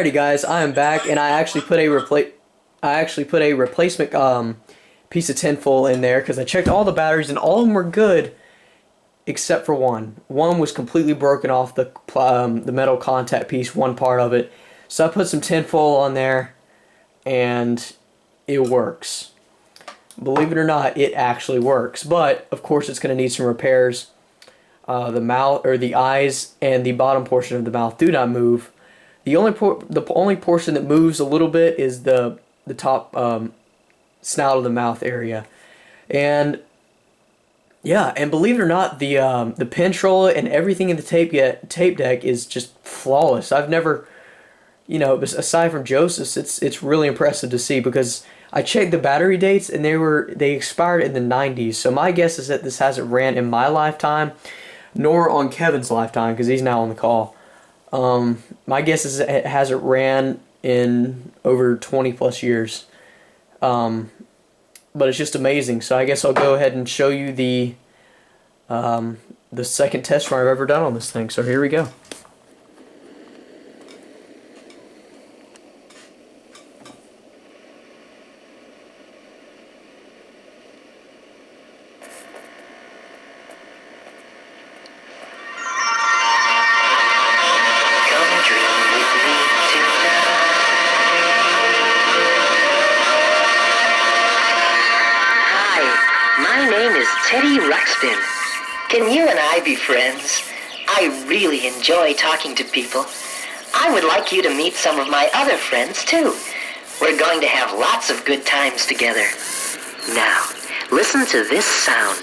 Alrighty guys, I am back and I actually put a replacement piece of tinfoil in there because I checked all the batteries and all of them were good except for one. One was completely broken off the metal contact piece, one part of it. So I put some tinfoil on there and it works. Believe it or not, it actually works. But of course it's going to need some repairs. The mouth, or the eyes and the bottom portion of the mouth do not move. The only portion that moves a little bit is the top snout of the mouth area. And yeah, and believe it or not, the pin troll and everything in the tape deck is just flawless. I've never, aside from Joseph's, it's really impressive to see because I checked the battery dates and they expired in the 90s. So my guess is that this hasn't ran in my lifetime, nor on Kevin's lifetime because he's now on the call. My guess is it hasn't ran in over 20 plus years. But it's just amazing. So I guess I'll go ahead and show you the second test run I've ever done on this thing. So here we go. Teddy Ruxpin. Can you and I be friends? I really enjoy talking to people. I would like you to meet some of my other friends too. We're going to have lots of good times together. Now, listen to this sound.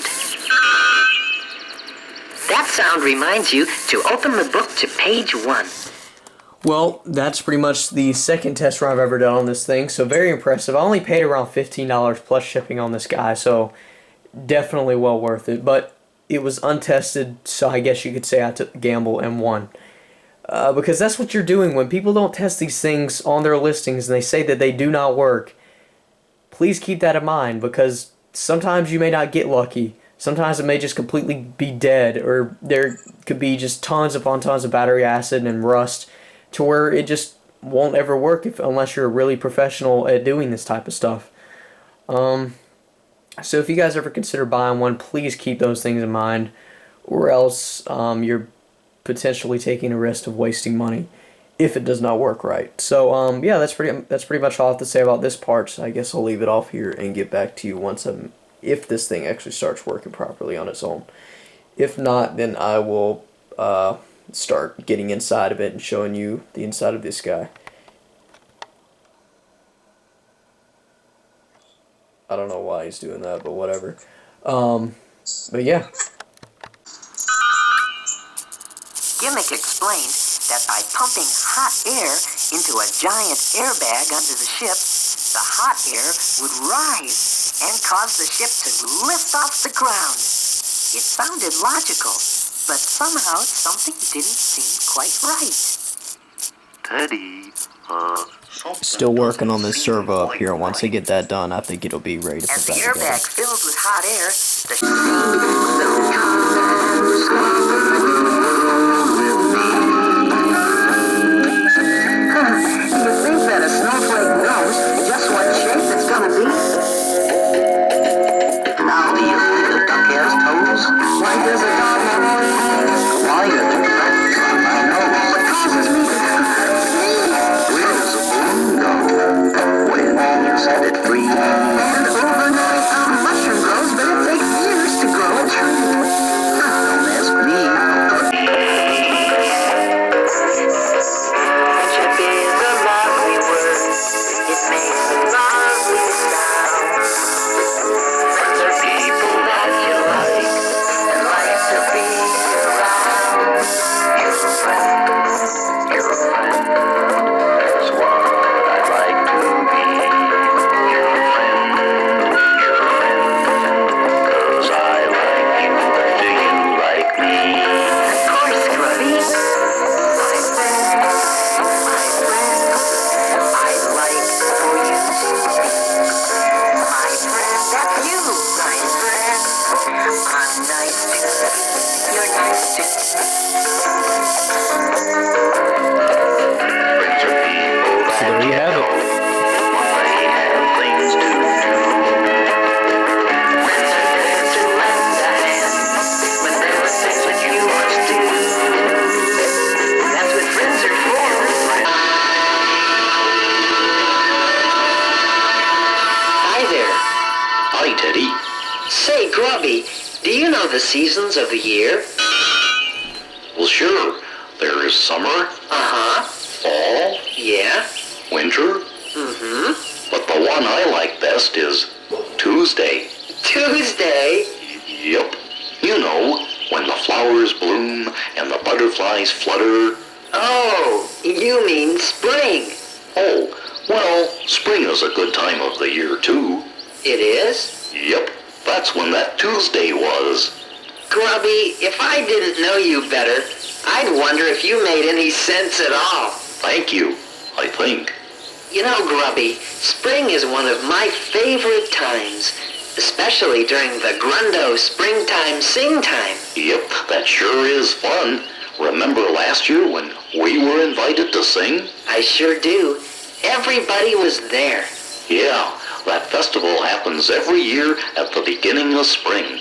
That sound reminds you to open the book to page 1. Well, that's pretty much the second test run I've ever done on this thing, so very impressive. I only paid around $15 plus shipping on this guy, so definitely well worth it, but it was untested, so I guess you could say I took the gamble and won. Because that's what you're doing when people don't test these things on their listings and they say that they do not work. Please keep that in mind because sometimes you may not get lucky. Sometimes it may just completely be dead, or there could be just tons upon tons of battery acid and rust to where it just won't ever work unless you're really professional at doing this type of stuff. So if you guys ever consider buying one, please keep those things in mind, or else you're potentially taking a risk of wasting money if it does not work right. So yeah, that's pretty much all I have to say about this part. So I guess I'll leave it off here and get back to you if this thing actually starts working properly on its own. If not, then I will start getting inside of it and showing you the inside of this guy. I don't know why he's doing that, but whatever. But yeah. Gimmick explained that by pumping hot air into a giant airbag under the ship, the hot air would rise and cause the ship to lift off the ground. It sounded logical, but somehow something didn't seem quite right. Teddy, Still working on this servo up here. Once I get that done, I think it'll be ready to As put the that together. airbag filled with hot air, Do you think that a snowflake knows just what shape it's gonna be? Now do you think a duck has toes? Why does a dog have wings? Why are two buttons on my nose? What causes me to where does a balloon go? When you set it free. And overnight a mushroom grows, but it takes years to grow a tree. Don't ask me. Grubby, do you know the seasons of the year? Well, sure. There is summer, Uh-huh. fall, Yeah? winter, Mm-hmm. but the one I like best is Tuesday. Tuesday? Yep. You know, when the flowers bloom and the butterflies flutter. Oh, you mean spring. Oh, well, spring is a good time of the year, too. It is? Yep, that's when that Tuesday was. Grubby, if I didn't know you better, I'd wonder if you made any sense at all. Thank you, I think. You know, Grubby, spring is one of my favorite times, especially during the Grundo Springtime Singtime. Yep, that sure is fun. Remember last year when we were invited to sing? I sure do. Everybody was there. Yeah, that festival happens every year at the beginning of spring.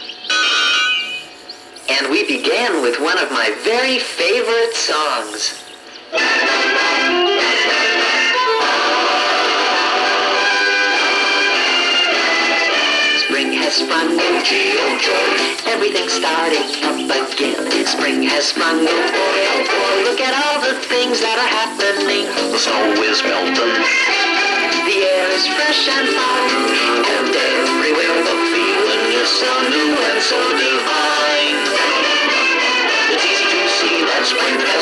And we began with one of my very favorite songs. Spring has sprung, oh gee, oh joy, everything's starting up again. Spring has sprung, oh boy, oh boy, look at all the things that are happening. The snow is melting, The air is fresh and fine, and everywhere the feeling is so new and so divine. It's easy to see that spring has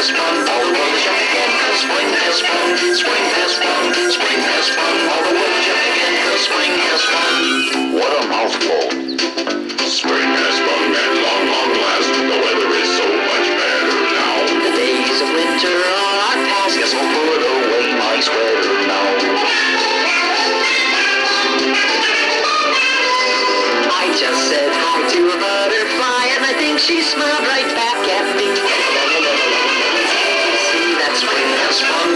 sprung, all the world is young again, 'cause spring has sprung, spring has sprung, spring has sprung, all the world is young again, 'cause spring has sprung. what a mouthful. Spring has sprung at long, long last. The weather is so much better now. The days of winter are past. Guess I'll put away my sweater now. I just said hi to a butterfly, and I think she smiled right back at me. See that spring has sprung,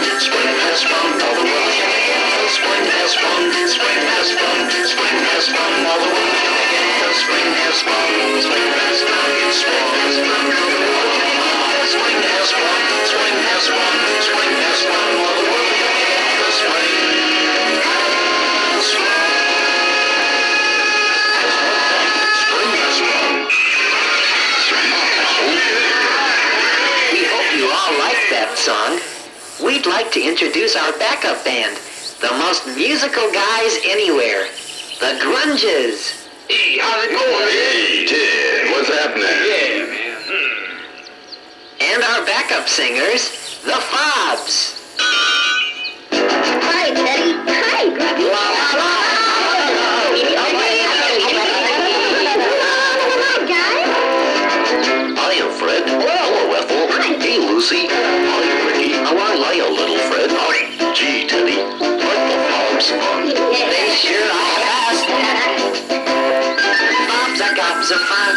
all the world is young again, 'cause spring has sprung, spring has sprung, spring has sprung, all the world is young again, 'cause spring has sprung, spring has sprung, spring has sprung, all the world is young again, spring has sprung, spring has sprung, spring has sprung, all the world is young again, 'cause spring has sprung. Spring has sprung. We hope you all like that song. We'd like to introduce our backup band, the most musical guys anywhere, the Grunges. Hey, how's it going? Hey, Ted, what's happening? Yeah, man. And our backup singers, the Fobs. Hi, Teddy. Hi, Grubby. La, la, la. Hello, guys. Hiya, Fred. Hello, Ethel. Hey, Lucy. Hi, Ricky. How are you, little Fred? Gee, Teddy. Aren't the Fobs fun? They sure are fast. Fobs are gobs of fun,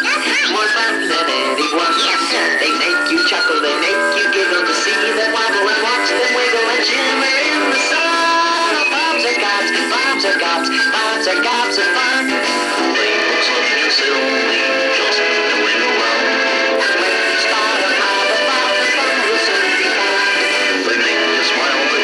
more fun than anyone. Yes, sir. They make you chuckle, they make you giggle to see them wobble and watch them wiggle and shimmer in the sun. Fobs are gobs, Fobs are gobs, Fobs are gobs of fun. They look something silly, just going around. And when you start a pile of Fobs, the fun will soon be found. They make you smile, they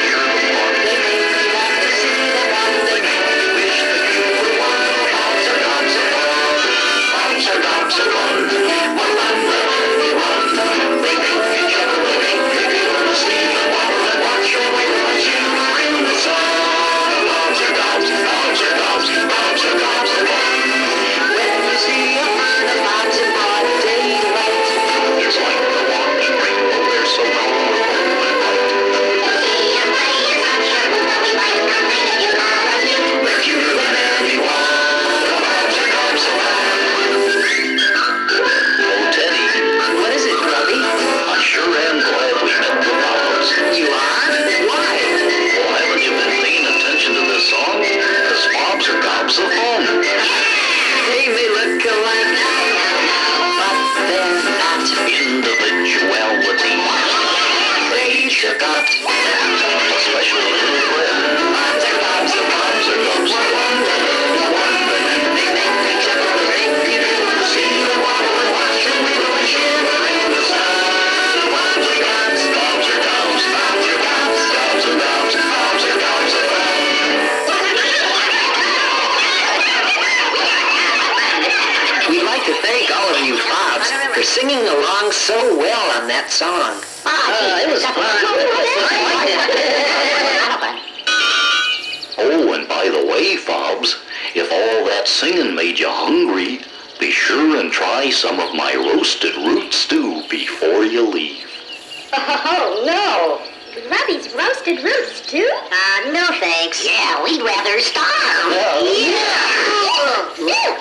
that song? It was fun. Oh, and by the way, Fobs, if all that singing made you hungry, be sure and try some of my roasted root stew before you leave. Oh, no. Grubby's roasted roots, too? No thanks. Yeah, we'd rather starve. Yeah.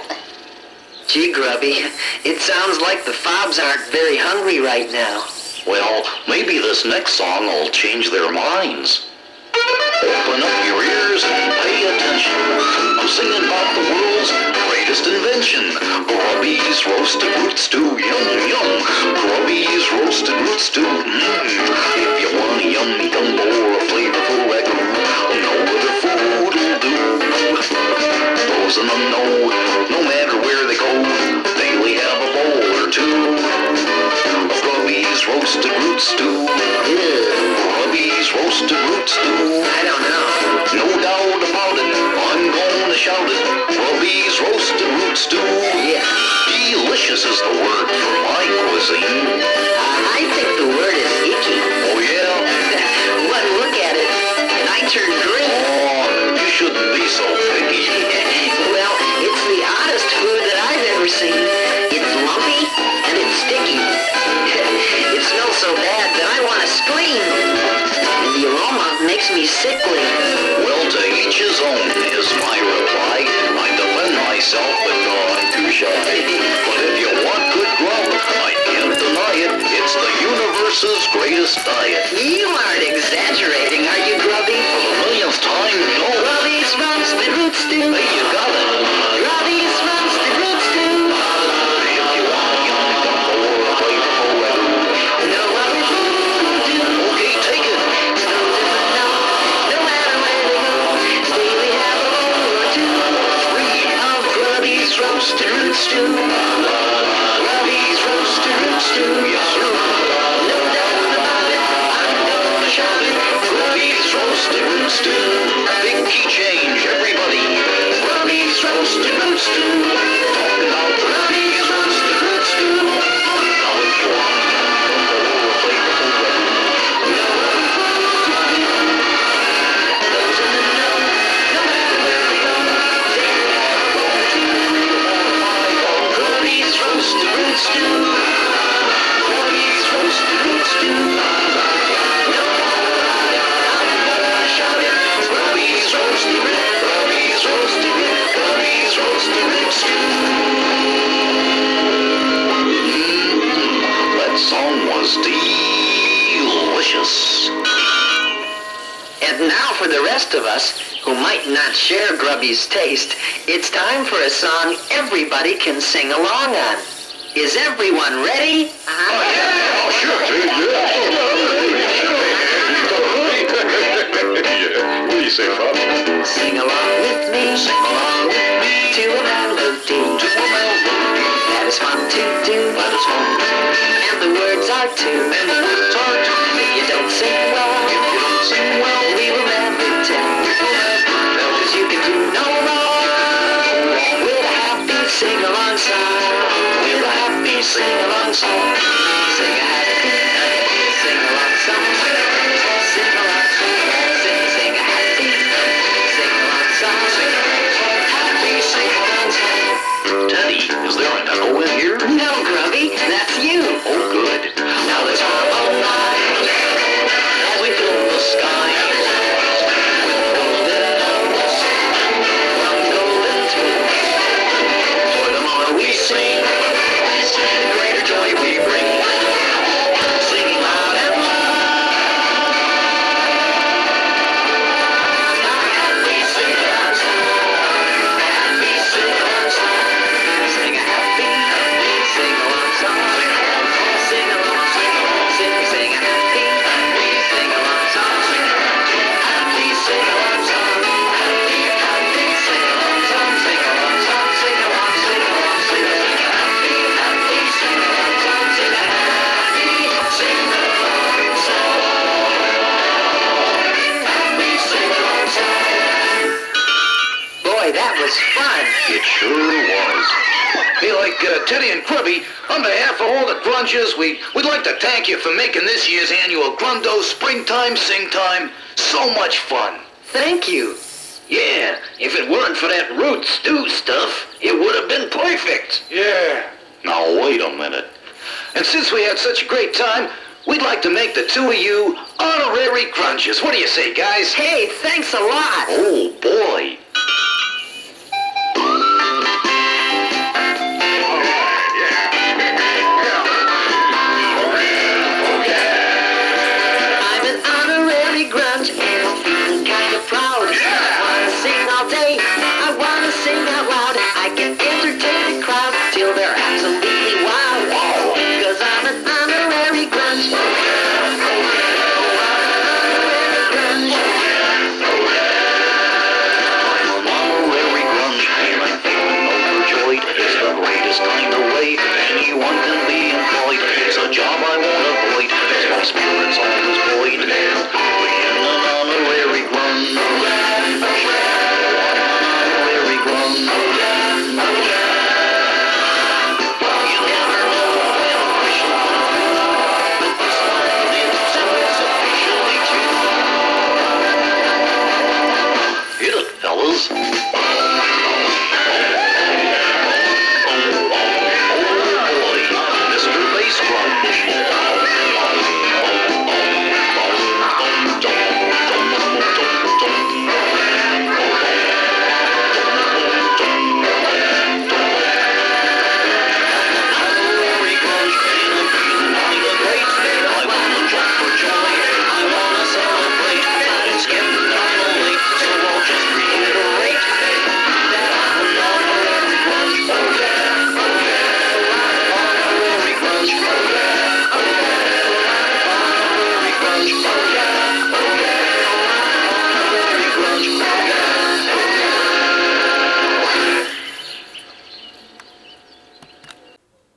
Gee, Grubby, it sounds like the Fobs aren't very hungry right now. Well, maybe this next song will change their minds. Open up your ears and pay attention. I'm singing about the world's greatest invention. Grubby's roasted root stew, yum, yum. Grubby's roasted root stew, If you want a yummy gumbo or a flavorful ragu, no other food will do. Those in the know, no matter where they go, daily have a bowl or two of Grubby's roasted root stew. Grubby's roasted root stew. I don't know. No doubt about it, I'm going to shout it. Grubby's roasted root stew. Yeah. Delicious is the word for my cuisine. I think the word is icky. Oh yeah? One look at it, and I turn green. Oh, you shouldn't be so picky. Well, it's the oddest food that I've ever seen. It's lumpy, and it's sticky. It smells so bad that I want to scream. And the aroma makes me sickly. Well, to each his own is my reply. I defend myself, but I'm too shy. But if you want good grub, I can't deny it. It's the universe's greatest diet. You aren't exaggerating, are you, Grubby? For the millionth time, no. Grubby's roasted root stew. Hey, you got it. Grubby's roasted root stew. If you want a yummy gumbo or a flavorful ragu, No other food will do. okay, take it. No matter where they go, daily have a bowl or two of Grubby's roasted root stew. Grubby's roasted root stew. Yes, sir. No doubt about it, I'm gonna shout it. Grubby's roasted root stew. Big key change, everybody. Grubby's roasted root stew. Talking about Grubby's roasted root stew. now if you want a yummy gumbo or a flavorful ragu, No other food will do. Those in the know, no matter where they go, daily have a bowl or two. Grubby's roasted root stew. Grubby's roasted root stew. No doubt about it, I'm gonna shout it. Grubby's roasted root. Grubby's roasted root. Grubby's roasted root stew. that song was delicious. And now for the rest of us who might not share Grubby's taste, it's time for a song everybody can sing along on. Is everyone ready? Oh, sure. What do you say, Bob? Sing along with me. Sing along with me To a melody. to a melody. That is fun to do. That is fun. And the words are too. And the words are too. If you don't sing well, If you don't sing well, we will never tell. Cause you can do no wrong with a happy sing-along song. With a happy sing-along song. Sing a happy sing-along song. Sing-along song. Sing a happy sing-along song. Happy sing-along song. Teddy, is there an echo in here? No, Grubby, that's you. Oh, good. Now let's hum all night as we fill the sky with golden notes from golden twigs. For the more we sing, the greater joy we bring. Singing loud and loud. Our happy sing-along song. Happy sing-along song. Sing a happy sing-along song. Sing along, sing a happy sing-along song. Happy sing-along song. Happy sing-along song. Sing-along song, sing-along, sing-along, sing-along. Happy sing-along song. Sing a happy sing-along song. Happy sing-along song. Boy, that was fun. It sure was. Hey, like Teddy and Grumby, on behalf of all the grungers, we'd like to thank you for making this year's annual Grundo Springtime Singtime so much fun. Thank you. Yeah, if it weren't for that root stew stuff, it would have been perfect. Yeah. Now, wait a minute. And since we had such a great time, we'd like to make the two of you honorary grungers. What do you say, guys? Hey, thanks a lot. Oh, boy. I'm an honorary grunge and I'm feeling kind of proud. I wanna sing all day, I wanna sing out loud. I can entertain the crowd till they're absolutely wild. Cause I'm an honorary grunge. Honorary grunge. I'm an honorary grunge, and I'm feeling overjoyed. It's the greatest kind of way anyone can be employed. It's a job I won't avoid, as my spirit's always buoyed. Being an honorary grunge. Honorary grunge. You never know when I shall come, but this land is officially true. Hit it, fellas. Mr. Bass Grunge. Honorary grunge, and I'm feeling kinda great. I wanna jump for joy, I wanna celebrate, but it's getting kinda late, so I'll just reiterate that I'm an honorary grunge. Honorary grunge. Honorary grunge. Honorary grunge.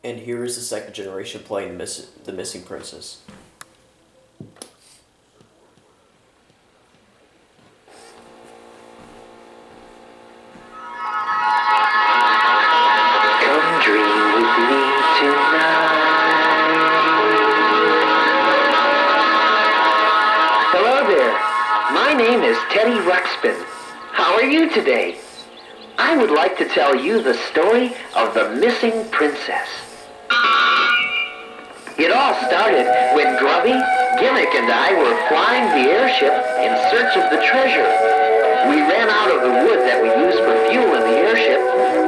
And here is the second generation playing the Missing Princess. Come dream with me tonight. Hello there. My name is Teddy Ruxpin. How are you today? I would like to tell you the story of the missing princess. It all started when Grumby, Gimmick, and I were flying the airship in search of the treasure. We ran out of the wood that we used for fuel in the airship,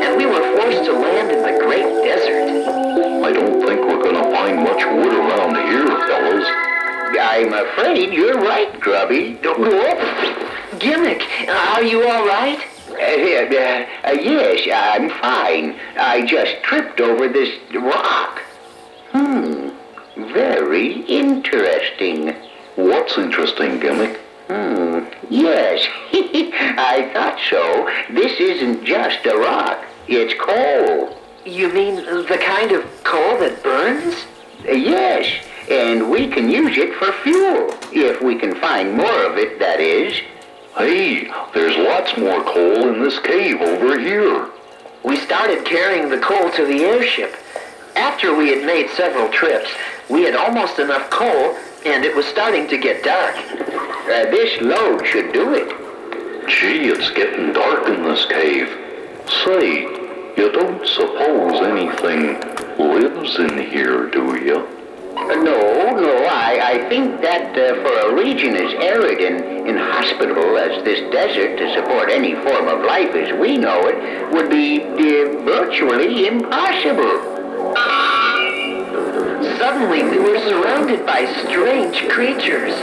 and we were forced to land in the great desert. I don't think we're gonna find much wood around here, fellas. I'm afraid you're right, Grubby. Gimmick, are you all right? Yes, I'm fine. I just tripped over this rock. Very interesting. What's interesting, Gimmick? Yes, I thought so. This isn't just a rock. It's coal. You mean the kind of coal that burns? Yes, and we can use it for fuel, if we can find more of it, that is. Hey, there's lots more coal in this cave over here. We started carrying the coal to the airship. After we had made several trips, we had almost enough coal, and it was starting to get dark. This load should do it. Gee, it's getting dark in this cave. Say, you don't suppose anything lives in here, do you? No, I think that for a region as arid and inhospitable as this desert to support any form of life as we know it would be virtually impossible. Suddenly we were surrounded by strange creatures.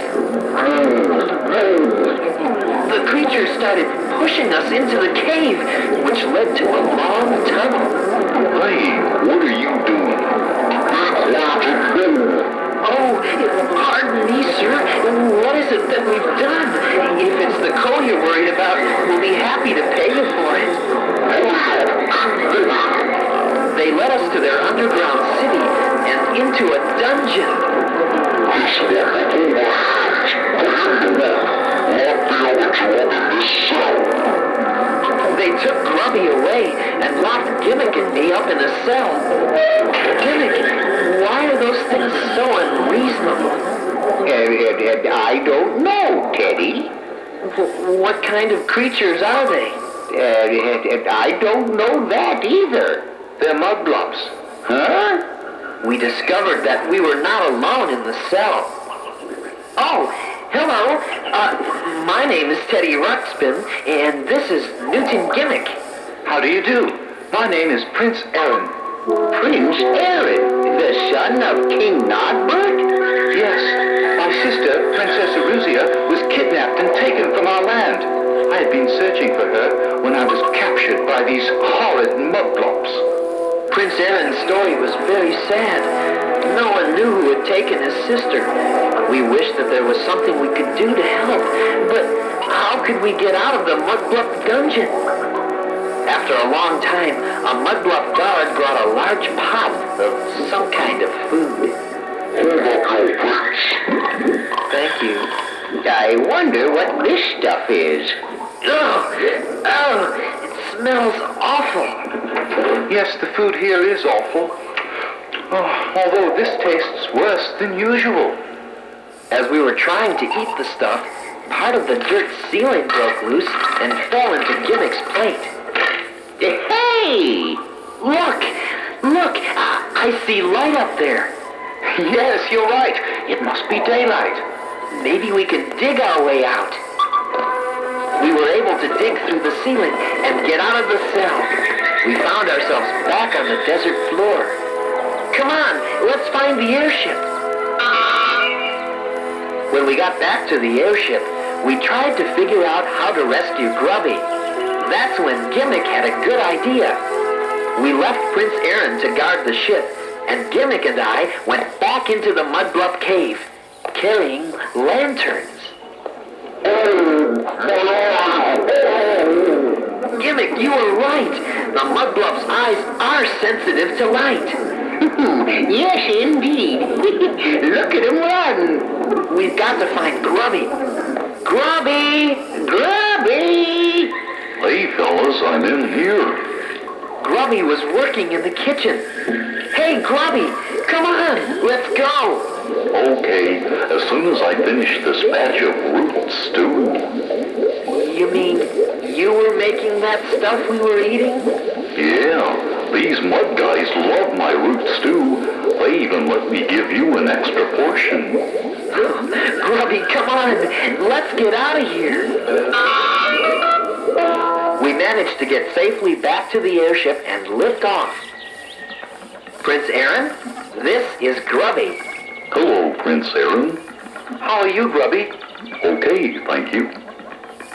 The creatures started pushing us into the cave, which led to a long tunnel. Hey, what are you doing? Oh, pardon me, sir. What is it that we've done? If it's the coal you're worried about, we'll be happy to pay you for it. They led us to their underground city and into a dungeon. They took Grumby away and locked Gimmick and me up in know, Teddy. What kind of creatures are they? I don't know that either. They're mud blobs. Huh? We discovered that we were not alone in the cell. Oh, hello. My name is Teddy Ruxpin, and this is Newton Gimmick. How do you do? My name is Prince Aaron. Prince Aaron, the son of King Nodbert? Yes, my sister, Princess Eruzia, was kidnapped and taken from our land. I had been searching for her when I was captured by these horrid mudblobs. Prince Aaron's story was very sad. No one knew who had taken his sister. We wished that there was something we could do to help, but how could we get out of the mudblub dungeon? After a long time, a mudblub guard brought a large pot of some kind of food. Thank you. I wonder what this stuff is. Oh, it smells awful. Yes, the food here is awful. Although this tastes worse than usual. As we were trying to eat the stuff, part of the dirt ceiling broke loose and fell into Gimmick's plate. Hey! Look! I see light up there. Yes, you're right. It must be daylight. Maybe we can dig our way out. We were able to dig through the ceiling and get out of the cell. We found ourselves back on the desert floor. Come on, let's find the airship. When we got back to the airship, we tried to figure out how to rescue Grumby. That's when Gimmick had a good idea. We left Prince Aaron to guard the ship, and Gimmick and I went back into the mudblub cave, carrying lanterns. Gimmick, you were right. The mudblub's eyes are sensitive to light. Yes, indeed. Look at him run. We've got to find Grumby. Grumby! Grubby! Hey, fellas, I'm in here. Grumby was working in the kitchen. Hey, Grumby, come on, let's go. Okay, as soon as I finish this batch of root stew. You mean you were making that stuff we were eating? Yeah, these mud guys love my root stew. They even let me give you an extra portion. Grumby, come on, let's get out of here. We managed to get safely back to the airship and lift off. Prince Aaron, this is Grumby. Hello, Prince Aaron. How are you, Grubby? Okay, thank you.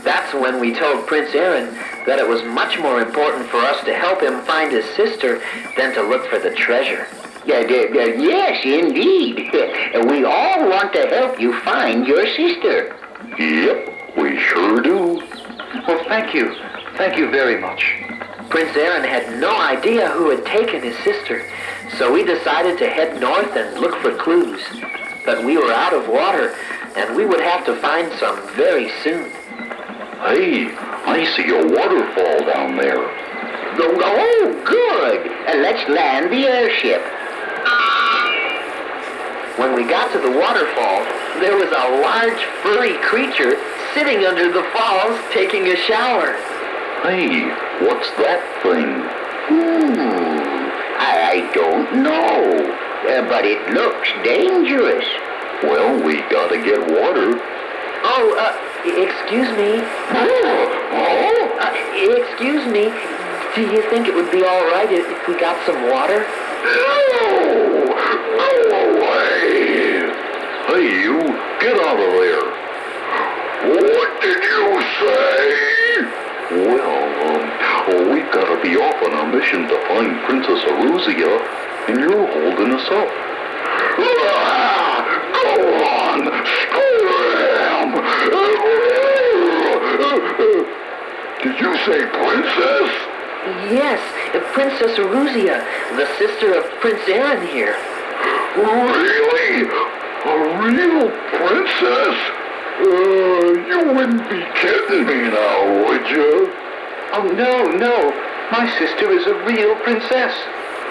That's when we told Prince Aaron that it was much more important for us to help him find his sister than to look for the treasure. Yes, indeed. We all want to help you find your sister. Yep, we sure do. Well, thank you. Thank you very much. Prince Aaron had no idea who had taken his sister, so we decided to head north and look for clues. But we were out of water, and we would have to find some very soon. Hey, I see a waterfall down there. Oh, good. Let's land the airship. When we got to the waterfall, there was a large furry creature sitting under the falls taking a shower. Hey, what's that thing? I don't know. But it looks dangerous. Well, we gotta get water. Excuse me. Excuse me. Do you think it would be all right if we got some water? No! Go away! Hey, you, get out of there. What did you say? Well, we've got to be off on our mission to find Princess Eruzia, and you're holding us up. Go on! Scram! Did you say princess? Yes, Princess Eruzia, the sister of Prince Aaron here. Really? A real princess? You wouldn't be kidding me now, would you? Oh, no. My sister is a real princess.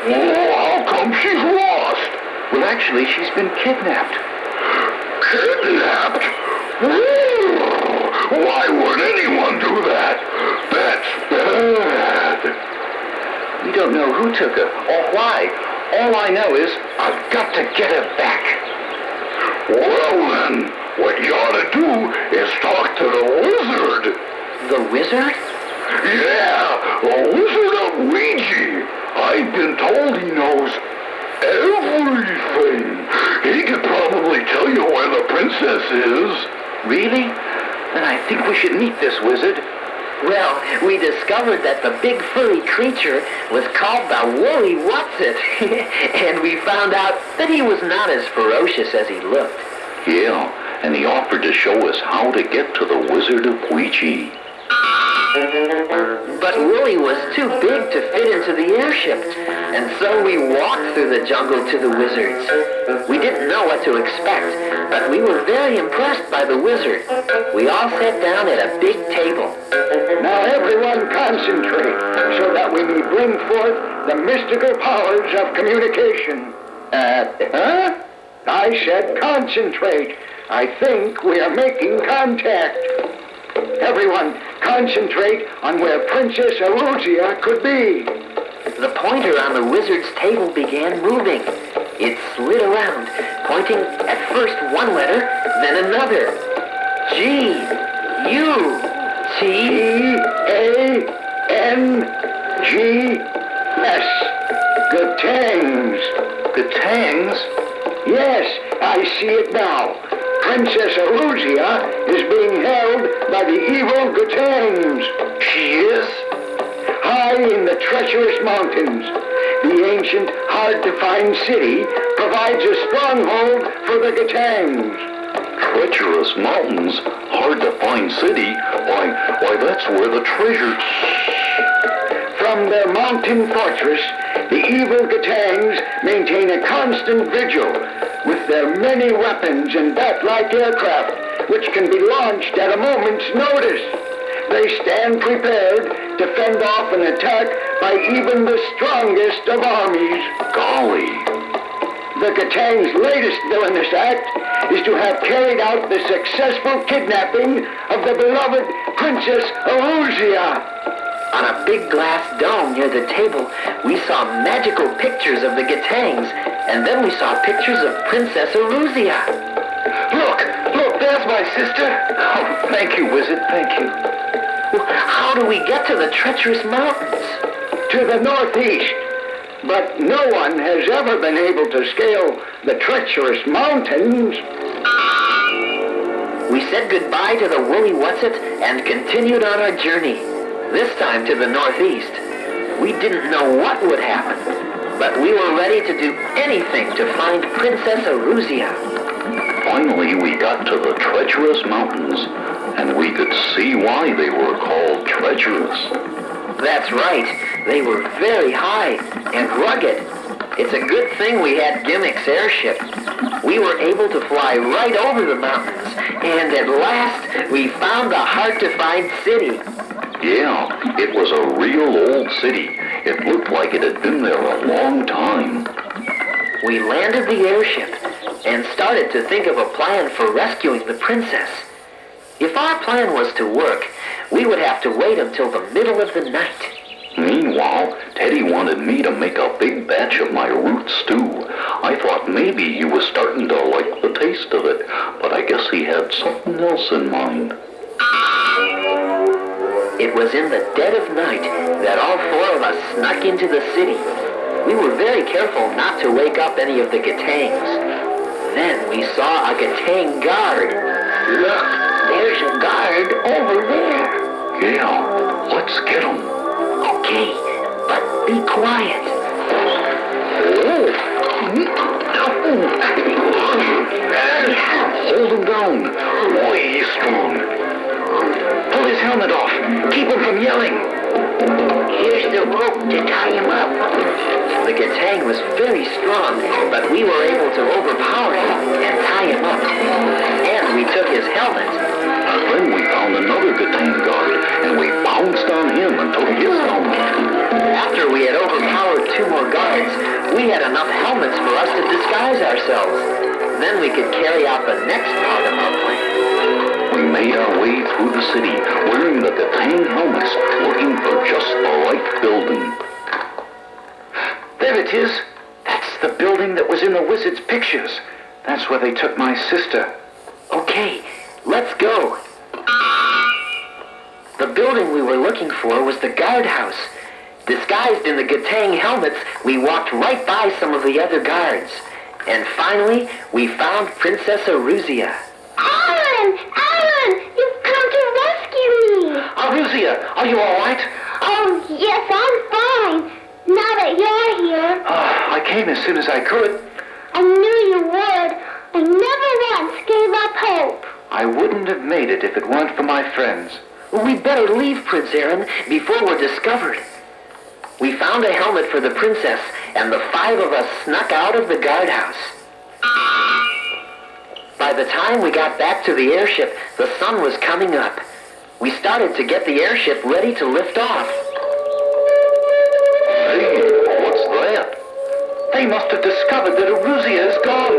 Well, how come she's lost? Well, actually, she's been kidnapped. Kidnapped? Who? Why would anyone do that? That's bad. We don't know who took her or why. All I know is I've got to get her back. Well then, what you ought to do is talk to the wizard. The wizard? Yeah, the Wizard of Ouija. I've been told he knows everything. He could probably tell you where the princess is. Really? Then I think we should meet this wizard. Well, we discovered that the big furry creature was called the Woolly Whatsit, and we found out that he was not as ferocious as he looked. Yeah, and he offered to show us how to get to the Wizard of Ouija. But Woolly was too big to fit into the airship, and so we walked through the jungle to the wizards. We didn't know what to expect, but we were very impressed by the wizard. We all sat down at a big table. Now everyone concentrate, so that we may bring forth the mystical powers of communication. Huh? I said concentrate. I think we are making contact. Everyone, concentrate on where Princess Eruzia could be. The pointer on the wizard's table began moving. It slid around, pointing at first one letter, then another. G, U, T, G-A-N-G-S. Gatangs. Gatangs? Yes, I see it now. Princess Eruzia is being held by the evil Gatangs. She is? High in the treacherous mountains, the ancient, hard-to-find city provides a stronghold for the Gatangs. Treacherous mountains, hard-to-find city? Why, that's where the treasure... From their mountain fortress, the evil Gatangs maintain a constant vigil with their many weapons and bat-like aircraft, which can be launched at a moment's notice. They stand prepared to fend off an attack by even the strongest of armies. Golly! The Gatangs' latest villainous act is to have carried out the successful kidnapping of the beloved Princess Eruzia. On a big glass dome near the table, we saw magical pictures of the Gatangs, and then we saw pictures of Princess Eruzia. Look, there's my sister. Oh, thank you, wizard, thank you. Well, how do we get to the treacherous mountains? To the northeast. But no one has ever been able to scale the treacherous mountains. We said goodbye to the Woolly Whatsit and continued on our journey, this time to the northeast. We didn't know what would happen, but we were ready to do anything to find Princess Eruzia. Finally, we got to the treacherous mountains, and we could see why they were called treacherous. That's right. They were very high and rugged. It's a good thing we had Gimmick's airship. We were able to fly right over the mountains, and at last we found the hard-to-find city. Yeah, it was a real old city. It looked like it had been there a long time. We landed the airship and started to think of a plan for rescuing the princess. If our plan was to work, we would have to wait until the middle of the night. Meanwhile, Teddy wanted me to make a big batch of my root stew. I thought maybe he was starting to like the taste of it, but I guess he had something else in mind. It was in the dead of night that all four of us snuck into the city. We were very careful not to wake up any of the Gatangs. Then we saw a Gatang guard. Look, there's a guard over there. Yeah, let's get him. Okay, but be quiet. Hold him down. Boy, he's strong. Pull his helmet off. Keep him from yelling. Here's the rope to tie him up. The Gatang was very strong, but we were able to overpower him and tie him up. And we took his helmet. Then we found another Gatang guard, and we pounced on him and took his helmet. After we had overpowered two more guards, we had enough helmets for us to disguise ourselves. Then we could carry out the next part of our plan. we made our way through the city, wearing the Gatang helmets, looking for just the right building. There it is. That's the building that was in the wizard's pictures. That's where they took my sister. Okay, let's go. The building we were looking for was the guardhouse. Disguised in the Gatang helmets, we walked right by some of the other guards. And finally, we found Princess Aruzia. Alan! Alan! You've come to rescue me! Aruzia, are you all right? Oh, yes, I'm fine. Now that you're here. I came as soon as I could. I knew you would. I never once gave up hope. I wouldn't have made it if it weren't for my friends. We'd better leave, Prince Aaron, before we're discovered. We found a helmet for the princess, and the 5 of us snuck out of the guardhouse. By the time we got back to the airship, the sun was coming up. We started to get the airship ready to lift off. Hey, what's that? They must have discovered that Aruzia is gone.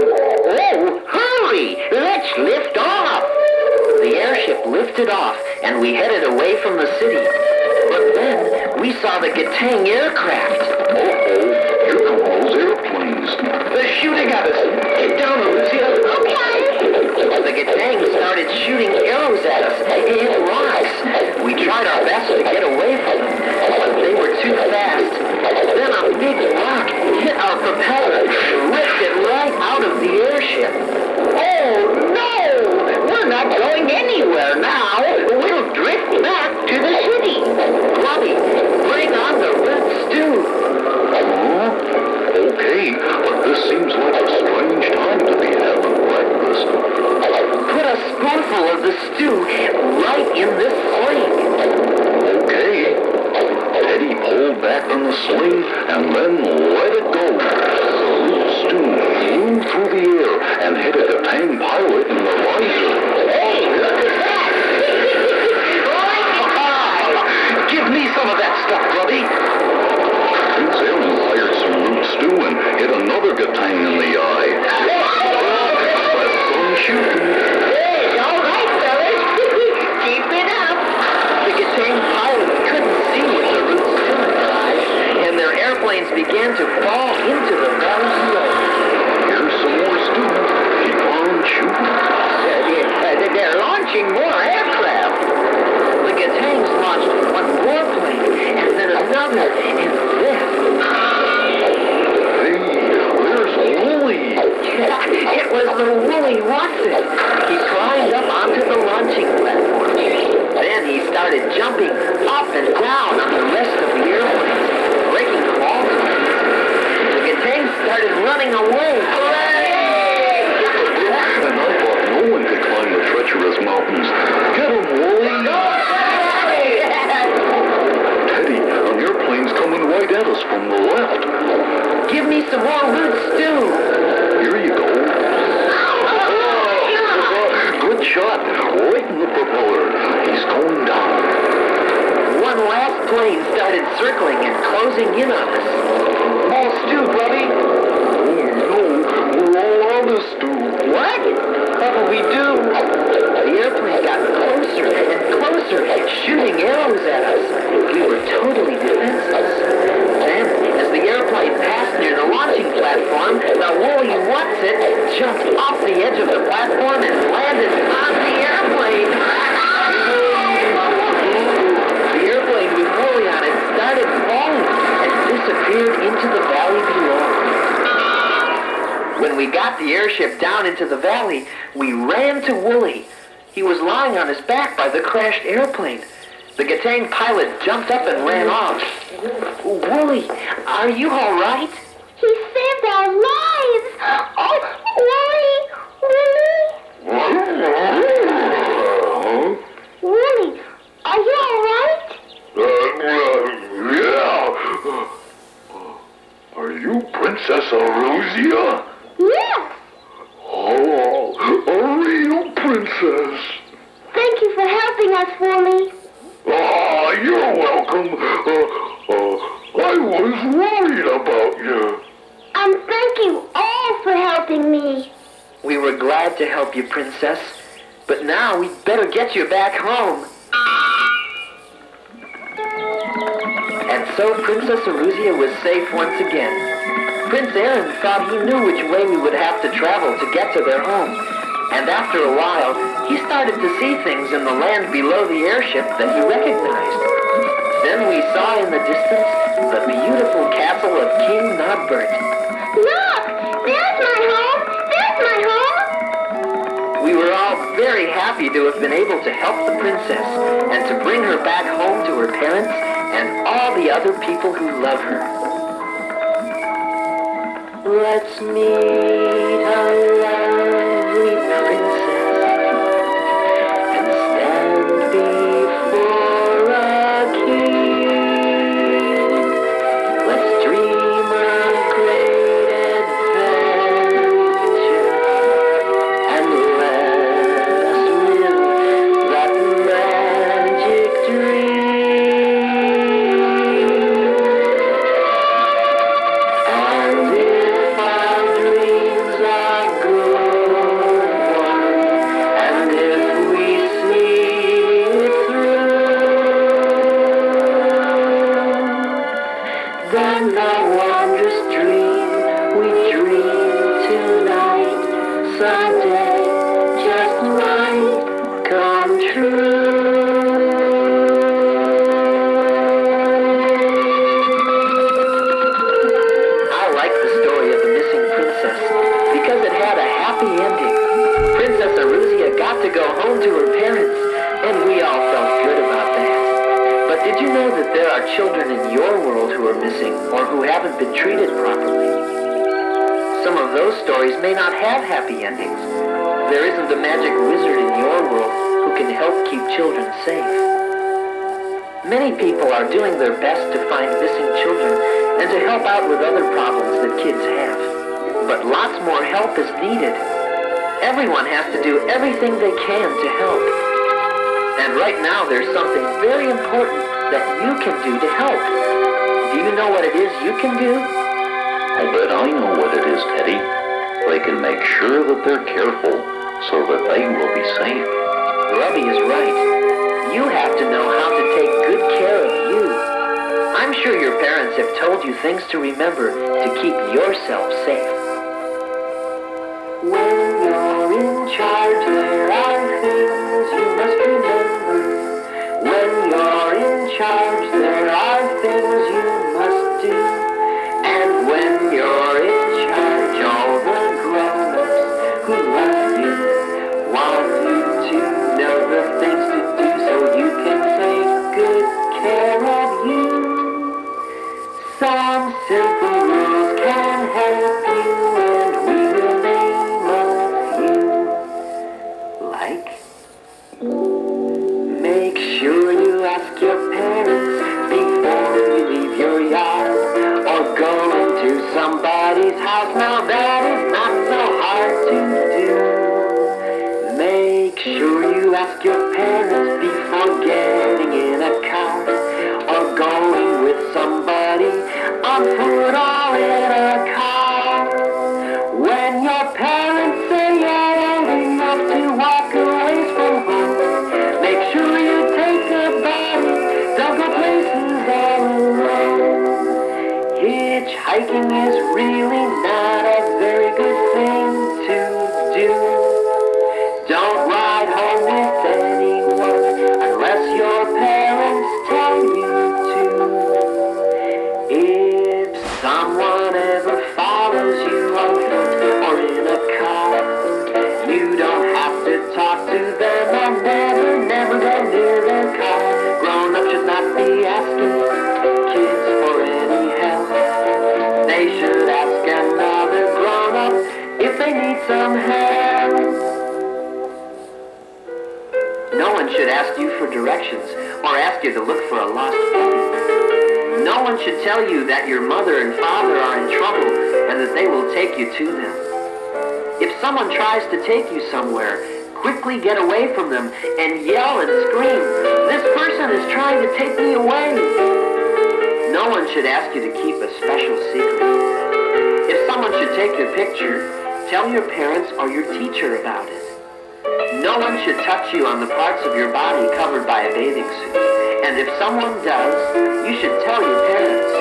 Oh, hurry! Let's lift off! The airship lifted off, and we headed away from the city. But then, we saw the Gatang aircraft. Here come those airplanes. They're shooting at us. Get down, Aruzia. The Gatang started shooting arrows at us and rocks. We tried our best to get away from them, but they were too fast. Then a big rock hit our propeller, ripped it right out of the airship. Oh no! We're not going anywhere now. We'll drift back to the city. Grumby, bring on the red stew. Okay, but this seems like a strange time to be having breakfast. Put a spoonful of the stew right in this sling. Okay. Teddy pulled back on the sling and then let it go. The loose stew flew through the air and hit a Gatang pilot in the visor. Hey, look at that! Give me some of that stuff, Grubby. Prince Aaron fired some loose stew and hit another Gatang in the eye. That's some shooting. Hey, all right, fellas. Keep it up. The Gatang pilot couldn't see with the root stew in their eyes, and their airplanes began to fall into the valley below. Here's some more stew. Keep on shooting. They're launching more aircraft. The Gatangs launched one more plane, and then another, and then... Hey, there's Wooly. It was the Woolly Watson. He climbed up onto the launching platform. Then he started jumping up and down on the rest of the airplanes, breaking them all to pieces. The Gatangs started running away. And I thought no one could climb the treacherous mountains. Get him, Wooly. Teddy, an airplane's coming right at us from the left. Give me some more root stew. Here you go. Good shot. Right in the propeller. He's going down. One last plane started circling and closing in on us. More stew, Grubby. Oh no, we're all out of stew. What? What'll we do? The airplane got closer and closer, shooting arrows at us. We were totally defenseless. Then, as the airplane passed near the launching platform, the Woolly Watson jumped off the edge of the platform and landed on the airplane. The airplane with Woolly on it started falling and disappeared into the valley below. When we got the airship down into the valley, we ran to Woolly. He was lying on his back by the crashed airplane. The Gatang pilot jumped up and ran off. Woolly, are you all right? He saved our lives. Oh, Wooly! Wooly, are you all right? Yeah. Are you Princess Aruzia? Yes. Oh, a real princess. Thank you for helping us, Wooly. Ah, you're welcome. I was worried about you. Thank you all for helping me. We were glad to help you, Princess. But now we'd better get you back home. And so Princess Eruzia was safe once again. Prince Aaron thought he knew which way we would have to travel to get to their home. And after a while, he started to see things in the land below the airship that he recognized. Then we saw in the distance the beautiful castle of King Nogbert. Look! There's my home! There's my home! We were all very happy to have been able to help the princess and to bring her back home to her parents and all the other people who love her. Let's meet a lovely princess and stand before a king. Let's dream a great adventure and let us live that magic dream. And if our dreams are good ones, and if we see it through, then the wondrous dream we dream tonight someday just might come true. I like the story of the missing princess because it had a happy ending. Princess Eruzia got to go home to her parents, and we all felt good about that. But did you know that there are children in your world who are missing or who haven't been treated properly? Some of those stories may not have happy endings. There isn't a magic wizard in your world who can help keep children safe. Many people are doing their best to find missing children and to help out with other problems that kids have. But lots more help is needed. Everyone has to do everything they can to help. And right now there's something very important that you can do to help. Do you know what it is you can do? I bet I know what it is, Teddy. They can make sure that they're careful so that they will be safe. Grumby is right. You have to know how to take good care of you. I'm sure your parents have told you things to remember to keep yourself safe. When you're in charge, there are things you must remember. When you're in charge, there are things you must do. And when you're in charge, all the grown-ups who love you want you to know the things to do so you can take good care of you. Some simple rules can help you, and we will name a few. Like, make sure you ask your parents before you leave your yard, or go into somebody's house. Now that is not so hard to do. Make sure you ask your parents before getting in a car, or going with somebody on foot or in a car. When your parents say you're old enough to walk away from home, make sure you take a body, don't go places all alone. Hitchhiking is really not a very good thing to do. Don't ride home with anyone unless your parents tell you to. If someone ever follows you on foot or in a car, you don't have to talk to them and never go near their car. Grown-ups should not be asking kids for any help. They should ask another grown-up if they need some help. No one should ask you for directions or ask you to look for a lost puppy. No one should tell you that your mother and father are in trouble and that they will take you to them. If someone tries to take you somewhere, quickly get away from them and yell and scream, "This person is trying to take me away." No one should ask you to keep a special secret. If someone should take your picture, tell your parents or your teacher about it. No one should touch you on the parts of your body covered by a bathing suit. And if someone does, you should tell your parents.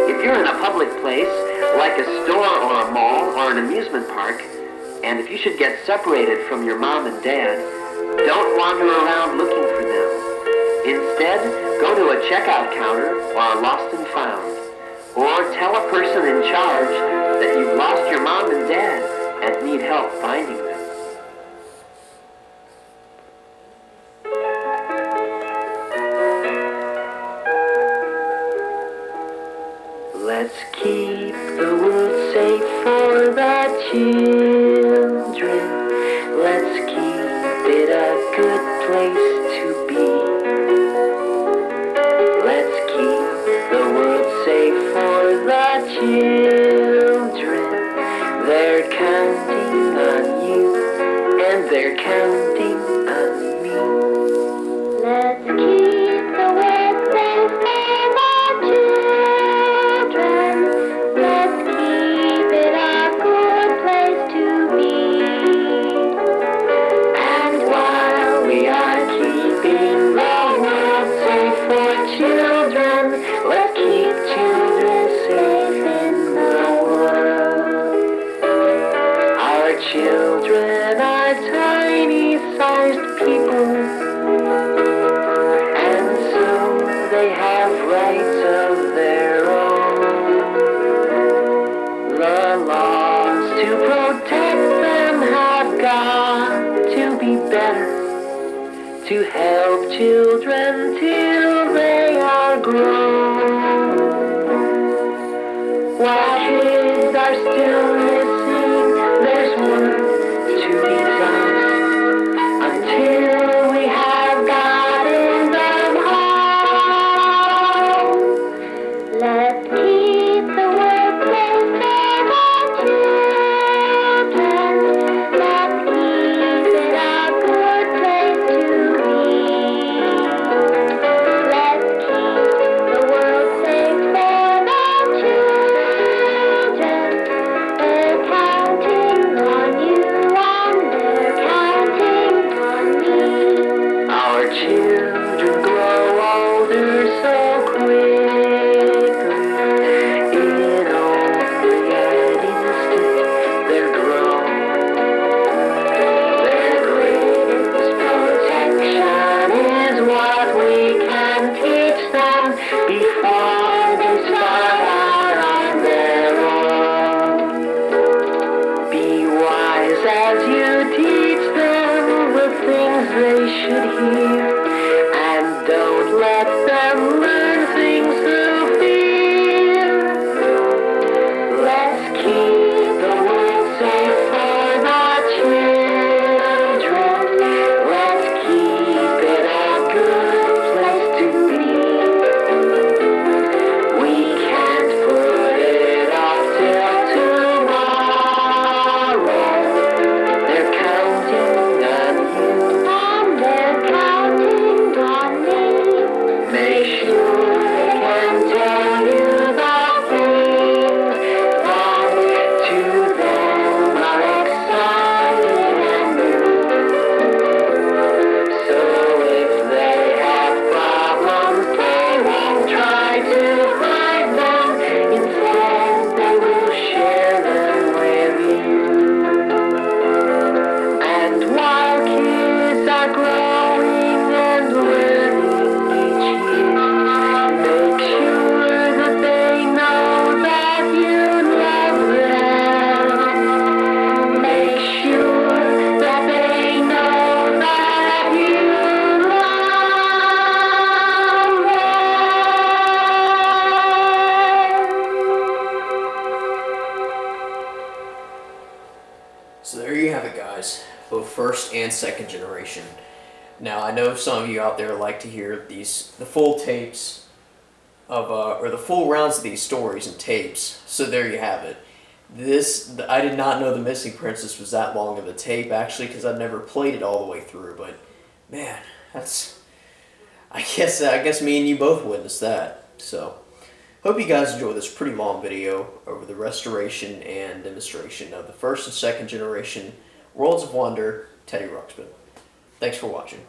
If you're in a public place, like a store or a mall or an amusement park, and if you should get separated from your mom and dad, don't wander around looking for them. Instead, go to a checkout counter or a lost and found. Or tell a person in charge that you've lost your mom and dad and need help finding them. Let's keep the world safe for the children. Let's keep it a good place to be. Let's keep the world safe for the children. They're counting on you, and they're counting on me. Let's keep the world safe for the children. Let's keep it a good place to be. And while we are keeping the world safe for children, let's keep children safe in the world. Our children are tiny-sized people, and so they have rights of their own. The laws to protect them have got to be better, to help children till they are grown. While kids are still missing, there's work to be done. Until we have gotten them home. Let's keep the world safe for the children. Let's keep it a good place to be. Let's keep the world safe for the children. They're counting on you and they're counting on me. Our children grow older so quickly. In only an instant, they're grown. Their greatest protection is what we can teach them before they start out on their own. Be wise as you teach them the things they should hear, and don't let them learn things through fear. Let's keep the world safe for the children. Let's keep it a good place to be. We can't put it off till tomorrow. They're counting on you, And they're counting on me. make sure they can tell you the things that to them are exciting and new. So if they have problems, they won't try to hide them. Instead, they will share them with you. And while kids are growing and learning each year, make sure that they know that you love them. Make sure that they know that you love them. So there you have it, guys. Both first and second generation. Now I know some of you out there like to hear the full tapes of or the full rounds of these stories and tapes. So there you have it. I did not know The Missing Princess was that long of a tape, actually, because I've never played it all the way through. But man, I guess me and you both witnessed that. So hope you guys enjoyed this pretty long video over the restoration and demonstration of the first and second generation Worlds of Wonder Teddy Ruxpin. Thanks for watching.